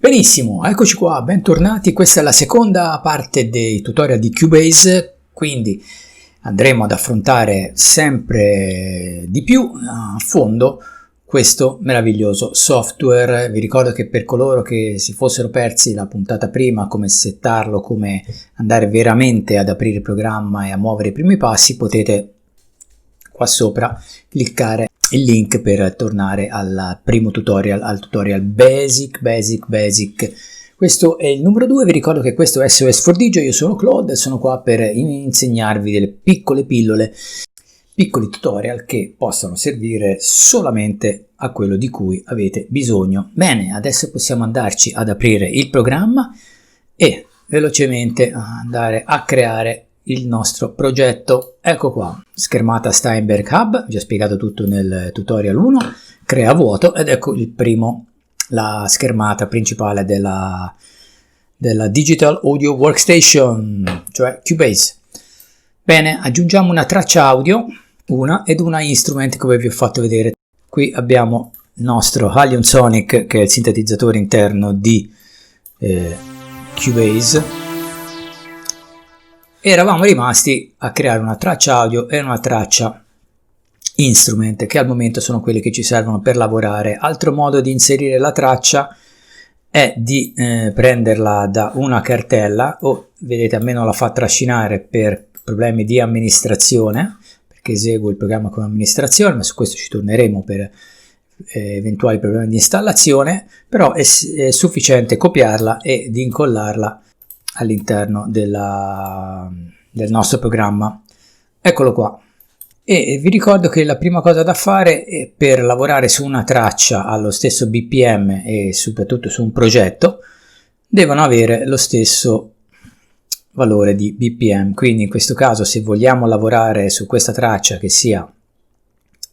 Benissimo, eccoci qua, bentornati. Questa è la seconda parte dei tutorial di Cubase, quindi andremo ad affrontare sempre di più a fondo questo meraviglioso software. Vi ricordo che per coloro che si fossero persi la puntata prima, come settarlo, come andare veramente ad aprire il programma e a muovere i primi passi, potete qua sopra cliccare il link per tornare al primo tutorial, al tutorial basic. Questo è il numero 2. Vi ricordo che questo è SOS4Digio, io sono Claude e sono qua per insegnarvi delle piccole pillole, piccoli tutorial che possono servire solamente a quello di cui avete bisogno. Bene, adesso possiamo andarci ad aprire il programma e velocemente andare a creare il nostro progetto. Ecco qua, schermata Steinberg Hub, vi ho spiegato tutto nel tutorial 1, crea vuoto ed ecco il primo, la schermata principale della Digital Audio Workstation, cioè Cubase. Bene, aggiungiamo una traccia audio, una ed una instrument come vi ho fatto vedere. Qui abbiamo il nostro Halion Sonic, che è il sintetizzatore interno di Cubase. Eravamo rimasti a creare una traccia audio e una traccia instrument, che al momento sono quelle che ci servono per lavorare. Altro modo di inserire la traccia è di prenderla da una cartella, o vedete a me non la fa trascinare per problemi di amministrazione, perché eseguo il programma come amministrazione, ma su questo ci torneremo per eventuali problemi di installazione, però è sufficiente copiarla e di incollarla all'interno del nostro programma. Eccolo qua. E vi ricordo che la prima cosa da fare è, per lavorare su una traccia allo stesso BPM e soprattutto su un progetto, devono avere lo stesso valore di BPM. Quindi in questo caso, se vogliamo lavorare su questa traccia che sia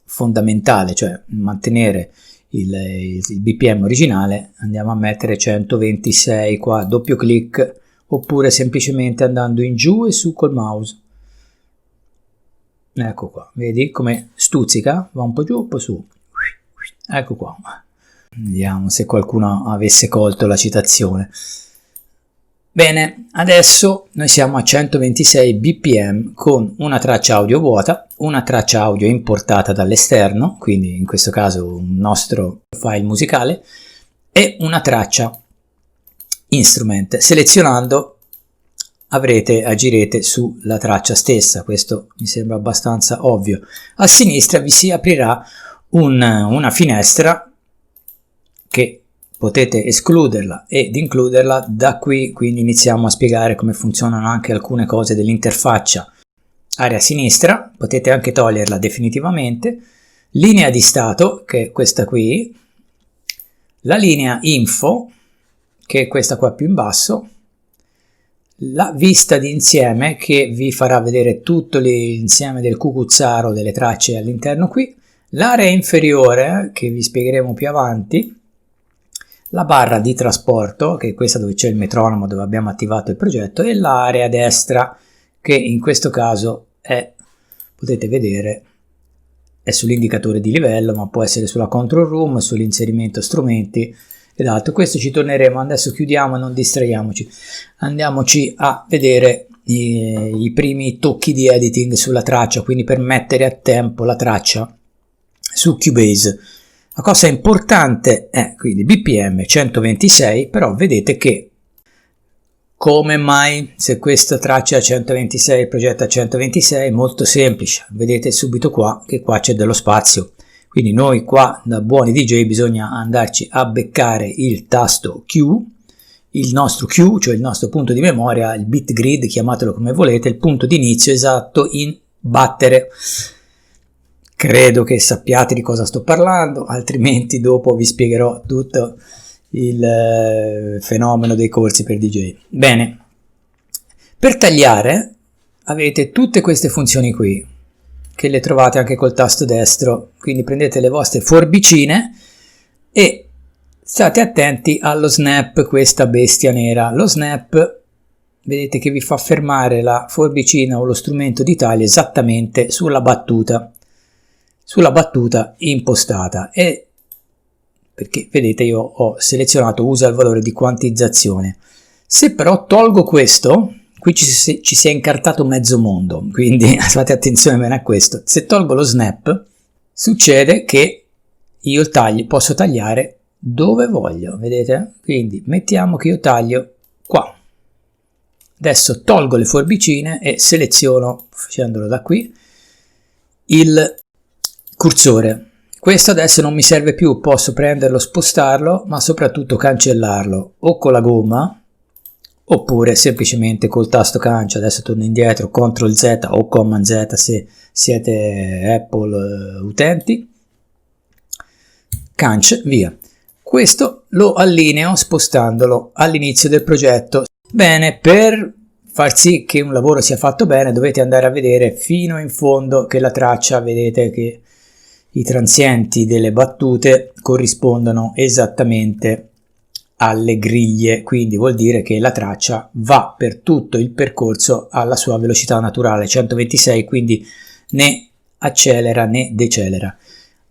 fondamentale, cioè mantenere il BPM originale, andiamo a mettere 126 qua, doppio clic, oppure semplicemente andando in giù e su col mouse. Ecco qua, vedi come stuzzica? Va un po' giù, un po' su. Ecco qua. Vediamo se qualcuno avesse colto la citazione. Bene, adesso noi siamo a 126 bpm con una traccia audio vuota, una traccia audio importata dall'esterno, quindi in questo caso un nostro file musicale, e una traccia instrument. Selezionando agirete sulla traccia stessa. Questo mi sembra abbastanza ovvio. A sinistra vi si aprirà una finestra che potete escluderla ed includerla da qui, quindi iniziamo a spiegare come funzionano anche alcune cose dell'interfaccia. Area sinistra, potete anche toglierla definitivamente, linea di stato, che è questa qui, la linea info, che è questa qua più in basso, la vista di insieme, che vi farà vedere tutto l'insieme del cucuzzaro delle tracce all'interno qui, l'area inferiore, che vi spiegheremo più avanti, la barra di trasporto, che è questa dove c'è il metronomo, dove abbiamo attivato il progetto, e l'area destra, che in questo caso è, potete vedere, è sull'indicatore di livello, ma può essere sulla control room, sull'inserimento strumenti ed altro. Questo ci torneremo. Adesso chiudiamo, non distraiamoci, andiamoci a vedere i primi tocchi di editing sulla traccia, quindi per mettere a tempo la traccia su Cubase. La cosa importante è quindi BPM 126, però vedete che come mai, se questa traccia è a 126, il progetto è a 126, è molto semplice. Vedete subito qua che qua c'è dello spazio. Quindi noi qua da buoni DJ bisogna andarci a beccare il tasto Q, il nostro Q, cioè il nostro punto di memoria, il bit grid, chiamatelo come volete, il punto di inizio esatto in battere. Credo che sappiate di cosa sto parlando, altrimenti dopo vi spiegherò tutto il fenomeno dei corsi per DJ. Bene, per tagliare avete tutte queste funzioni qui, che le trovate anche col tasto destro, quindi prendete le vostre forbicine e state attenti allo snap, questa bestia nera. Lo snap, vedete che vi fa fermare la forbicina o lo strumento di taglio esattamente sulla battuta impostata, e perché vedete io ho selezionato usa il valore di quantizzazione. Se però tolgo questo, qui ci si è incartato mezzo mondo, quindi fate attenzione bene a questo. Se tolgo lo snap, succede che io posso tagliare dove voglio, vedete? Quindi mettiamo che io taglio qua. Adesso tolgo le forbicine e seleziono, facendolo da qui, il cursore. Questo adesso non mi serve più, posso prenderlo, spostarlo, ma soprattutto cancellarlo o con la gomma oppure semplicemente col tasto cancia. Adesso torno indietro, CTRL Z o Command Z se siete Apple utenti, canc, via. Questo lo allineo spostandolo all'inizio del progetto. Bene, per far sì che un lavoro sia fatto bene dovete andare a vedere fino in fondo che la traccia, vedete che i transienti delle battute corrispondono esattamente alle griglie, quindi vuol dire che la traccia va per tutto il percorso alla sua velocità naturale 126, quindi né accelera né decelera.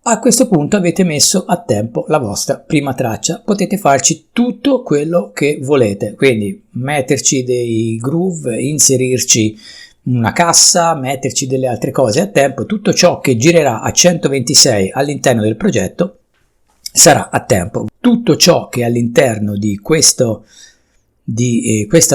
A questo punto avete messo a tempo la vostra prima traccia, potete farci tutto quello che volete, quindi metterci dei groove, inserirci una cassa, metterci delle altre cose a tempo, tutto ciò che girerà a 126 all'interno del progetto sarà a tempo. Tutto ciò che all'interno di questa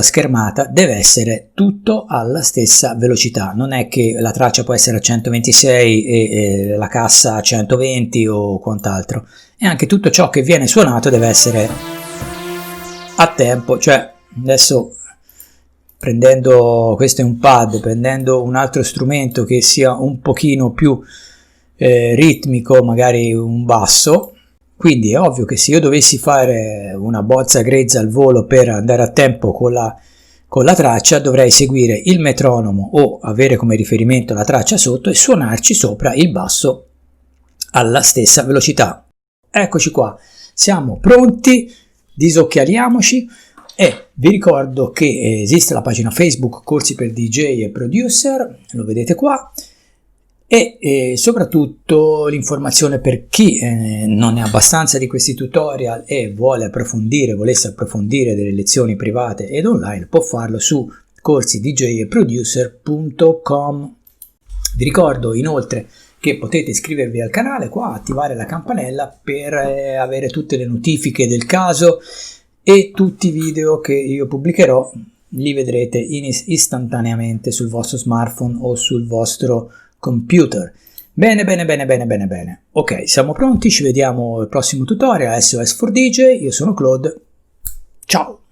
schermata deve essere tutto alla stessa velocità, non è che la traccia può essere a 126 e la cassa a 120 o quant'altro, e anche tutto ciò che viene suonato deve essere a tempo, cioè adesso questo è un pad, prendendo un altro strumento che sia un pochino più ritmico, magari un basso. Quindi è ovvio che se io dovessi fare una bozza grezza al volo per andare a tempo con la traccia, dovrei seguire il metronomo o avere come riferimento la traccia sotto e suonarci sopra il basso alla stessa velocità. Eccoci qua, siamo pronti, disocchialiamoci e vi ricordo che esiste la pagina Facebook Corsi per DJ e Producer, lo vedete qua. E soprattutto l'informazione per chi non ne ha abbastanza di questi tutorial e volesse approfondire delle lezioni private ed online, può farlo su corsidjeproducer.com. Vi ricordo inoltre che potete iscrivervi al canale qua, attivare la campanella per avere tutte le notifiche del caso, e tutti i video che io pubblicherò li vedrete istantaneamente sul vostro smartphone o sul vostro computer. Bene. Ok, siamo pronti, ci vediamo al prossimo tutorial SOS for DJ. Io sono Claude. Ciao!